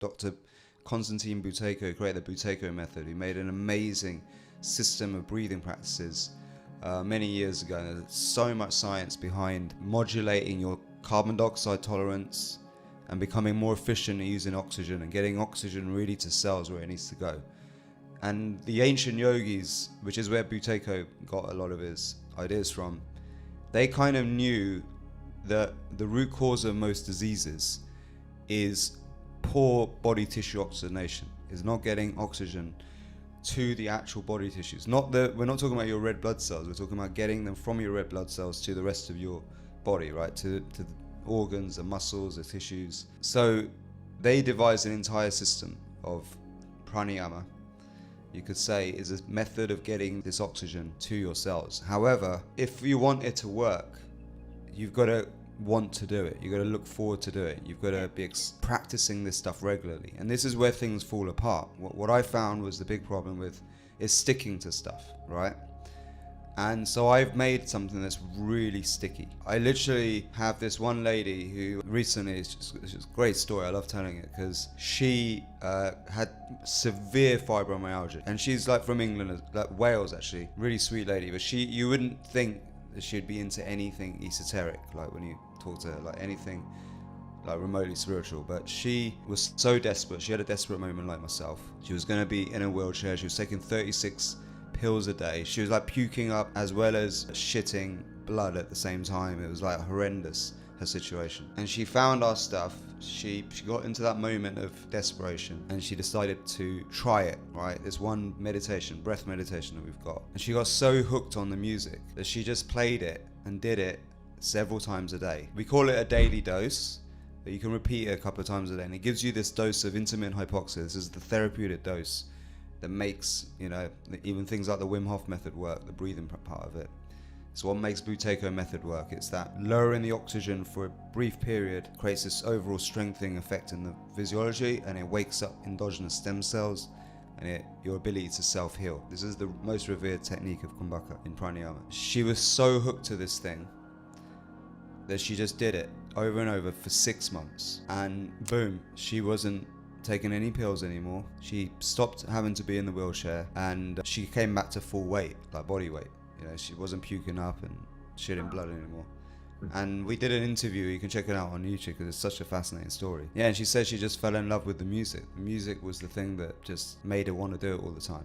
Dr. Konstantin Buteyko created the Buteyko method. He made an amazing system of breathing practices many years ago. And there's so much science behind modulating your carbon dioxide tolerance and becoming more efficient at using oxygen and getting oxygen really to cells where it needs to go. And the ancient yogis, which is where Buteyko got a lot of his ideas from, they kind of knew that the root cause of most diseases is poor body tissue oxygenation, is not getting oxygen to the actual body tissues. We're not talking about your red blood cells, we're talking about getting them from your red blood cells to the rest of your body, right? To the organs, the muscles, the tissues. So they devised an entire system of pranayama, you could say, is a method of getting this oxygen to your cells. However, if you want it to work, you've got to want to do it. You've got to look forward to do it. You've got to be practicing this stuff regularly. And this is where things fall apart. What I found was the big problem with is sticking to stuff, right? And so I've made something that's really sticky. I literally have this one lady who recently, it's just a great story, I love telling it, because she had severe fibromyalgia. And she's like from England, like Wales actually, really sweet lady. But you wouldn't think that she'd be into anything esoteric, like when you talk to her, like anything like remotely spiritual. But she was so desperate, she had a desperate moment like myself. She was going to be in a wheelchair, she was taking 36 pills a day. She was like puking up as well as shitting blood at the same time. It was like horrendous, her situation. And she found our stuff. She got into that moment of desperation and she decided to try it, right? This one meditation, breath meditation that we've got. And she got so hooked on the music that she just played it and did it several times a day. We call it a daily dose, but you can repeat it a couple of times a day. And it gives you this dose of intermittent hypoxia. This is the therapeutic dose that makes, even things like the Wim Hof method work, the breathing part of it. It's what makes Buteyko method work. It's that lowering the oxygen for a brief period creates this overall strengthening effect in the physiology, and it wakes up endogenous stem cells and your ability to self-heal. This is the most revered technique of Kumbhaka in pranayama. She was so hooked to this thing that she just did it over and over for 6 months, and boom, she wasn't taking any pills anymore. She stopped having to be in the wheelchair and she came back to full weight, like body weight. She wasn't puking up and shitting blood anymore. And we did an interview, you can check it out on YouTube because it's such a fascinating story. Yeah, and she said she just fell in love with the music. The music was the thing that just made her want to do it all the time.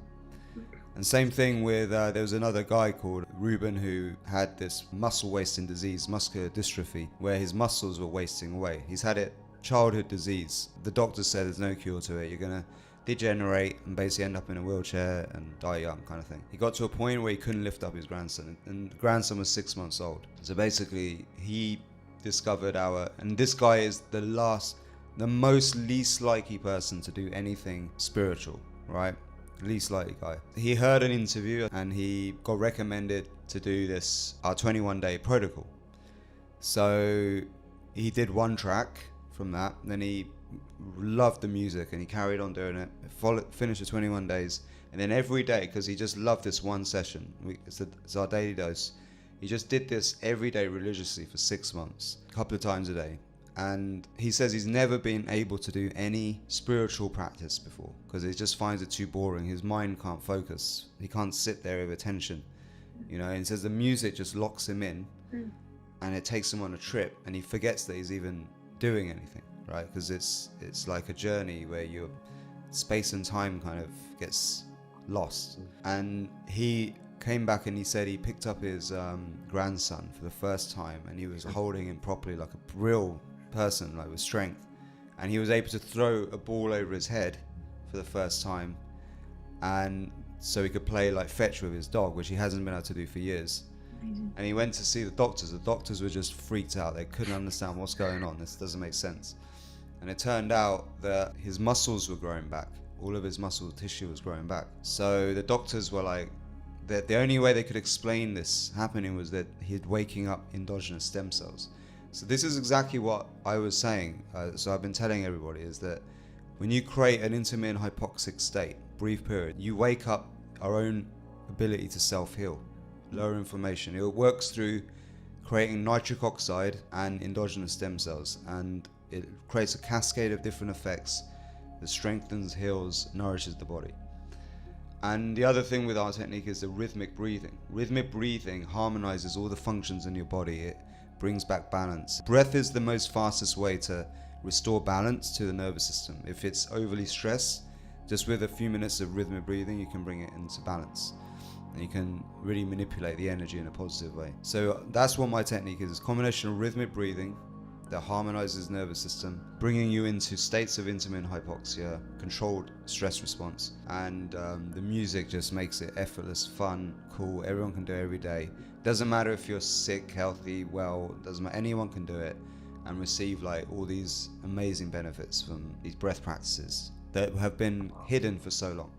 And same thing with, there was another guy called Ruben who had this muscle wasting disease, muscular dystrophy, where his muscles were wasting away. He's had it childhood disease. The doctors said there's no cure to it. You're gonna degenerate and basically end up in a wheelchair and die young, kind of thing. He got to a point where he couldn't lift up his grandson, and the grandson was 6 months old. So basically he discovered and this guy is the most least likely person to do anything spiritual, right? Least likely guy. He heard an interview and he got recommended to do our 21-day protocol. So he did one track from that, and then he loved the music and he carried on doing it, finished the 21 days, and then every day, because he just loved this one session, it's our daily dose, he just did this every day religiously for 6 months, a couple of times a day. And he says he's never been able to do any spiritual practice before because he just finds it too boring. His mind can't focus, he can't sit there with attention, and he says the music just locks him in and it takes him on a trip and he forgets that he's even doing anything, right? Because it's like a journey where your space and time kind of gets lost. And he came back and he said he picked up his grandson for the first time and he was holding him properly like a real person, like with strength, and he was able to throw a ball over his head for the first time, and so he could play like fetch with his dog, which he hasn't been able to do for years. And he went to see the doctors. The doctors were just freaked out. They couldn't understand what's going on. This doesn't make sense. And it turned out that his muscles were growing back. All of his muscle tissue was growing back. So the doctors were like, that the only way they could explain this happening was that he'd waking up endogenous stem cells. So this is exactly what I was saying. So I've been telling everybody is that when you create an intermittent hypoxic state, brief period, you wake up our own ability to self-heal. Lower inflammation. It works through creating nitric oxide and endogenous stem cells, and it creates a cascade of different effects that strengthens, heals, nourishes the body. And the other thing with our technique is the rhythmic breathing. Rhythmic breathing harmonizes all the functions in your body. It brings back balance. Breath is the most fastest way to restore balance to the nervous system. If it's overly stressed, just with a few minutes of rhythmic breathing, you can bring it into balance. And you can really manipulate the energy in a positive way. So that's what my technique is. It's a combination of rhythmic breathing that harmonizes the nervous system, bringing you into states of intermittent hypoxia, controlled stress response, and the music just makes it effortless, fun, cool. Everyone can do it every day. Doesn't matter if you're sick, healthy, well, doesn't matter. Anyone can do it and receive like all these amazing benefits from these breath practices that have been hidden for so long.